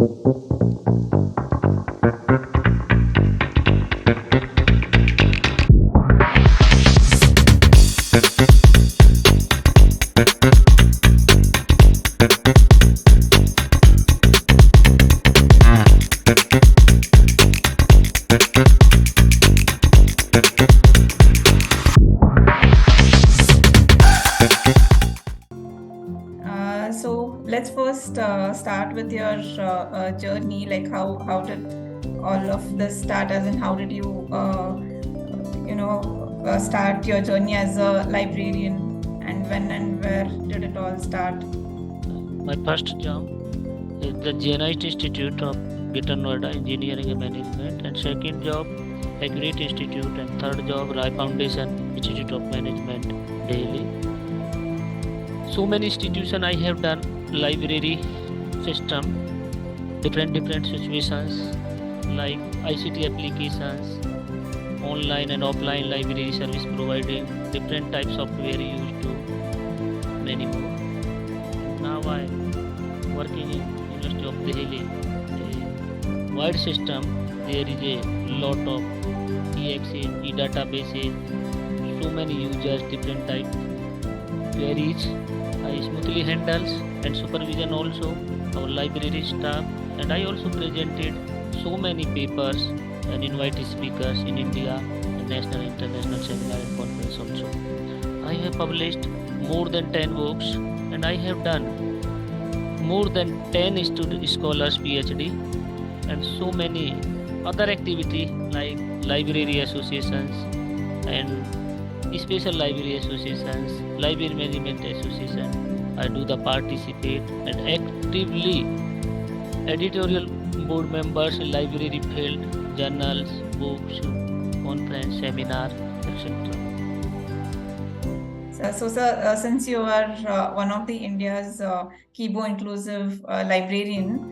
So let's first start with your journey. Like how did all of this start? As in, how did you start your journey as a librarian, and when and where did it all start? My first job is the Genite Institute of Greater Noida Engineering and Management, and second job Agrit Institute, and third job Rai Foundation Institute of Management, Delhi. So many institutions I have done library system, different situations like ICT applications, online and offline library service providing, different types of software used to many more. Now I working in University of Delhi, a wide system. There is a lot of EXA, e-databases, so many users, different type queries. I smoothly handles and supervision also our library staff, and I also presented so many papers and invited speakers in India and national international seminar and conference also. I have published more than 10 books, and I have done more than 10 student scholars PhD, and so many other activity like library associations and special library associations, library management association. I do the participate and actively editorial board members in library field, journals, books, conference, seminar, etc. So, sir, since you are one of the India's Kibo inclusive librarian,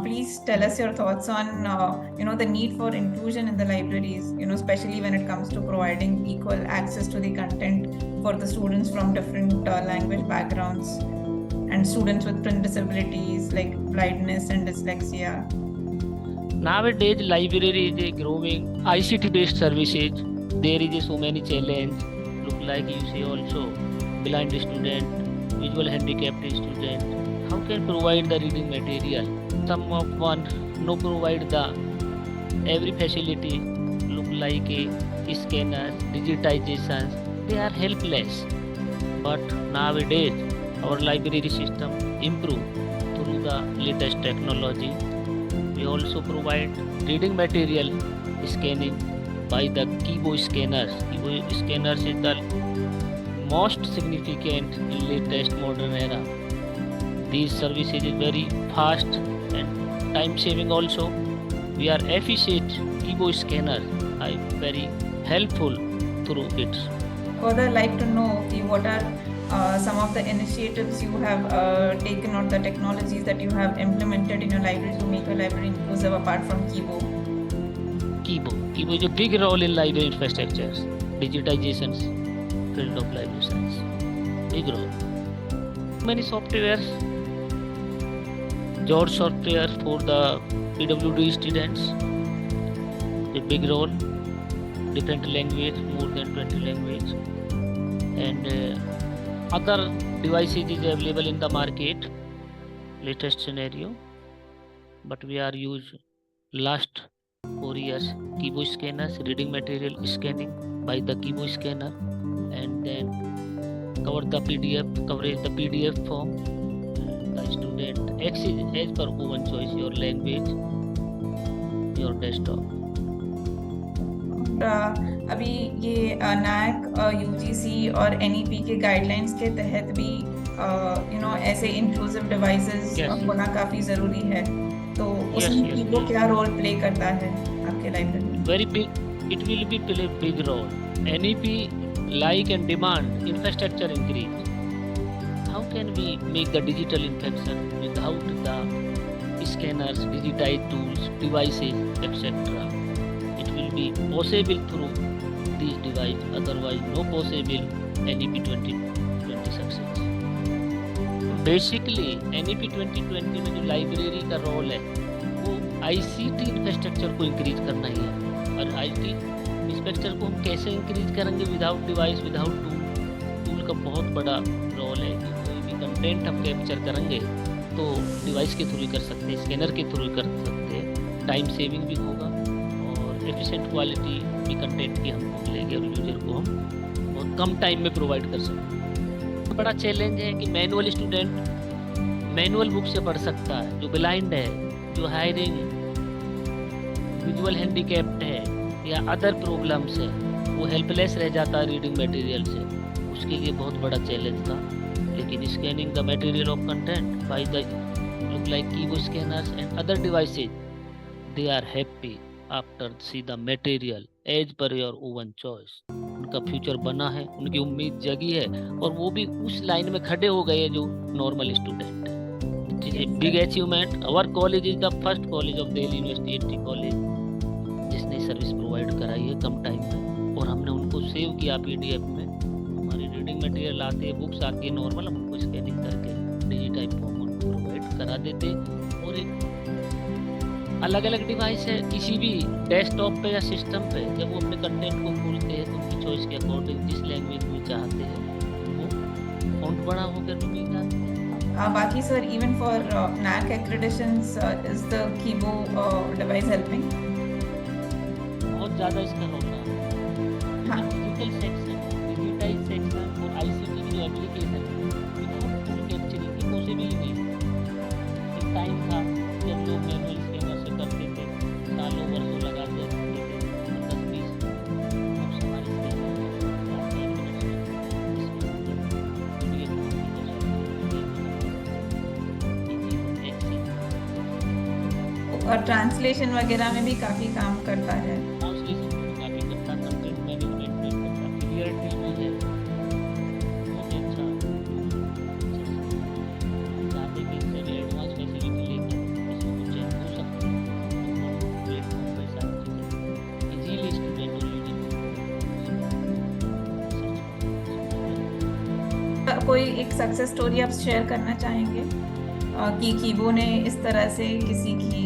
please tell us your thoughts on the need for inclusion in the libraries. Especially when it comes to providing equal access to the content for the students from different language backgrounds and students with print disabilities like blindness and dyslexia. Nowadays, library is a growing ICT-based services. There is so many challenge. Look like you see also blind student, visual handicapped student. How can provide the reading material? Some of one no provide the every facility. Look like a scanner, digitization. They are helpless. But nowadays, our library system improve through the latest technology. We also provide reading material scanning by the Kibo scanners. Kibo scanners is the most significant in latest modern era. These services is very fast and time saving also. We are efficient. Kibo scanner are very helpful through it. Further, I'd like to know what are some of the initiatives you have taken or the technologies that you have implemented in your library to make your library inclusive apart from Kibo? Kibo is a big role in library infrastructure, digitizations, field of library science. Big role. Many softwares, George software for the PWD students, a big role, different language, more than 20 language, and other devices is available in the market, latest scenario, but we are use last 4 years Kibo scanners, reading material scanning by the Kibo scanner, and then coverage the PDF form. The student access as per own choice, your language, your desktop. अभी ये NAAC, UGC और NEP के guidelines के तहत भी ऐसे inclusive devices होना काफी जरूरी है, तो उसमें Kibo क्या रोल प्ले करता है आपके लाइब्रेरी में? Very big, it will be play big role. NEP like and demand infrastructure increase. How can we make the digital infection without the scanners, digitized tools, devices, etc.? It will be possible through these devices. Otherwise, no possible NEP 2020 success. Basically NEP 2020 में जो library का role है वो ICT infrastructure को increase करना ही है। और IT infrastructure को हम कैसे इंक्रीज करेंगे? विदाउट डिवाइस, विदाउट टूल का बहुत बड़ा रोल है कि कोई भी कंटेंट हम कैप्चर करेंगे तो डिवाइस के थ्रू ही कर सकते हैं, स्कैनर के थ्रू ही कर सकते हैं। टाइम सेविंग भी होगा और एफिशिएंट क्वालिटी भी कंटेंट की हमको मिलेगी और यूजर को हम बहुत कम टाइम में प्रोवाइड कर सकते हैं। बड़ा चैलेंज है कि मैनुअल स्टूडेंट मैनुअल बुक से पढ़ सकता है, जो ब्लाइंड है, जो हायरिंग विजुअल हैंडीकैप्ड है या अदर प्रॉब्लम्स है, वो हेल्पलेस रह जाता है रीडिंग मटेरियल से। उसके लिए बहुत बड़ा चैलेंज था। लेकिन scanning the material of content by the look like keyboard scanners and other devices, they are happy after see the material as per your own choice. उनका फ्यूचर बना है, उनकी उम्मीद जगी है और वो भी उस लाइन में खड़े हो गए जो नॉर्मल स्टूडेंट है। It is a big achievement. Our college is the first college of Delhi university college जिसने सर्विस प्रोवाइड कराई है कम टाइम में, और हमने उनको सेव किया PDF में। हमारी रीडिंग मटेरियल आती है, बुक्स आती है नॉर्मल, हम उनको स्कैनिंग करके डिजिटाइप फॉर्म उनको प्रोवाइड करा देते। और एक अलग अलग डिवाइस है, किसी भी डेस्कटॉप पे या सिस्टम पे जब वो अपने कंटेंट को खोलते हैं तो उनकी चॉइस के अकॉर्डिंग जिस लैंग्वेज में चाहते हैं वो फॉन्ट बड़ा होकर भी मिल जाते हैं। बाकी sir, even for NAAC accreditations, is the Kibo device helping? बहुत ज़्यादा इसका रोल है। हाँ। डिजिटल सेक्शन, डिजिटाइज सेक्शन और ICT की जो एप्लीकेशन है टूल कैप्चरिंग की पॉसिबल नहीं है। एक टाइम था जब लोग मैनुअल स्कैनर से करते थे, सालों वर्षों लगाते थे, 10-20 बुक्स हमारे और ट्रांसलेशन वगैरह में भी काफ़ी काम करता है। ट्रांसलेशन में काफ़ी करता, कंटेंट मैनेजमेंट में करता, क्लियरिटी में है, बहुत ही अच्छा। चाहते कि इससे भी एडवांस फैसिलिटी लेकर इसको चेंज हो सकते हैं प्लेटफॉर्म पे सारी चीज़ें इजीली स्टूडेंट और यूजर। कोई एक सक्सेस स्टोरी आप शेयर करना चाहेंगे कि कीबो ने इस तरह से किसी की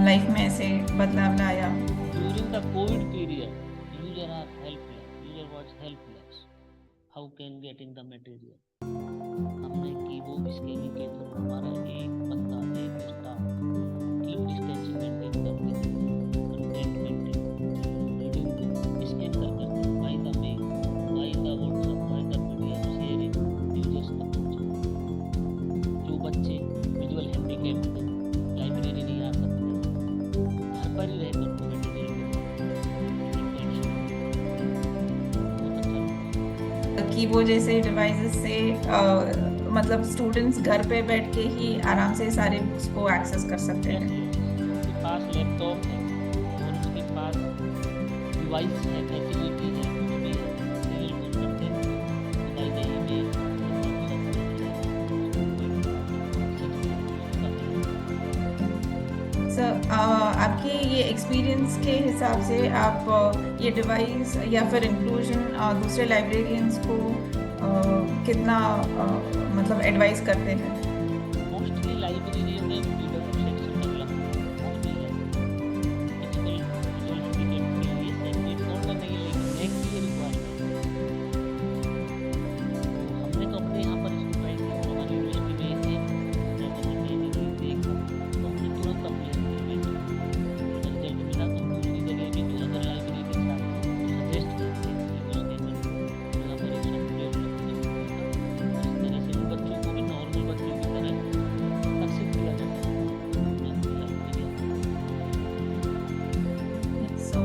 लाइफ में ऐसे बदलाव लाया? During the COVID period, user are helpless. User was helpless. How can getting the material? हमने कीबो स्कैनिंग के थ्रू हमारा एक बंदा, एक स्टाफ कीप डिस्टेंसिंग मेंटेन करके कंटेंट मेंटेन रीडिंग को स्कैन करके by the mail, by the WhatsApp, by the PDF sharing users तक पहुंचा। जो बच्चे विजुअल हैंडीकैप्ड लाइब्रेरी नहीं आ सकते, घर पर ही रहकर उनको मटेरियल कीबो जैसे डिवाइसेस से मतलब स्टूडेंट्स घर पे बैठ के ही आराम से सारे बुक्स को एक्सेस कर सकते हैं। उनके पास लैपटॉप है और उनके पास डिवाइस है, फैसिलिटी है, कुछ भी है, मटेरियल को करते हैं बाय द ईमेल। सर, आपके ये एक्सपीरियंस के हिसाब से आप ये डिवाइस या फिर इंक्लूजन दूसरे लाइब्रेरियंस को कितना मतलब एडवाइस करते हैं? मोस्टली लाइब्रेरी में PW सेक्शन डेवलप मोस्टली है। टिपिकल विजुअल हैंडीकैप्ड के लिए सेपरेट कोड नहीं है, लेकिन नेक्स्ट ईयर रिक्वायरमेंट। तो हमने तो अपने यहाँ पर इसको ट्राई किया और हमारी यूनिवर्सिटी में थे जब हमने ट्रेनिंग देखा तो हमने तुरंत अपने रिजल्ट मिला। तो हम दूसरी जगह भी जो अदर लाइब्रेरी के साथ सजेस्ट करते हैं कि उसके यहाँ पर एक सॉफ्टवेयर इस तरह से उन बच्चों को भी नॉर्मल बच्चों की तरह सक्सेस किया जा सकता है। So,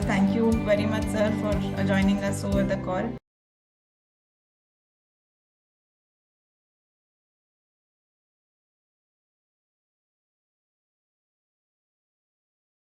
thank you very much, sir, for joining us over the call.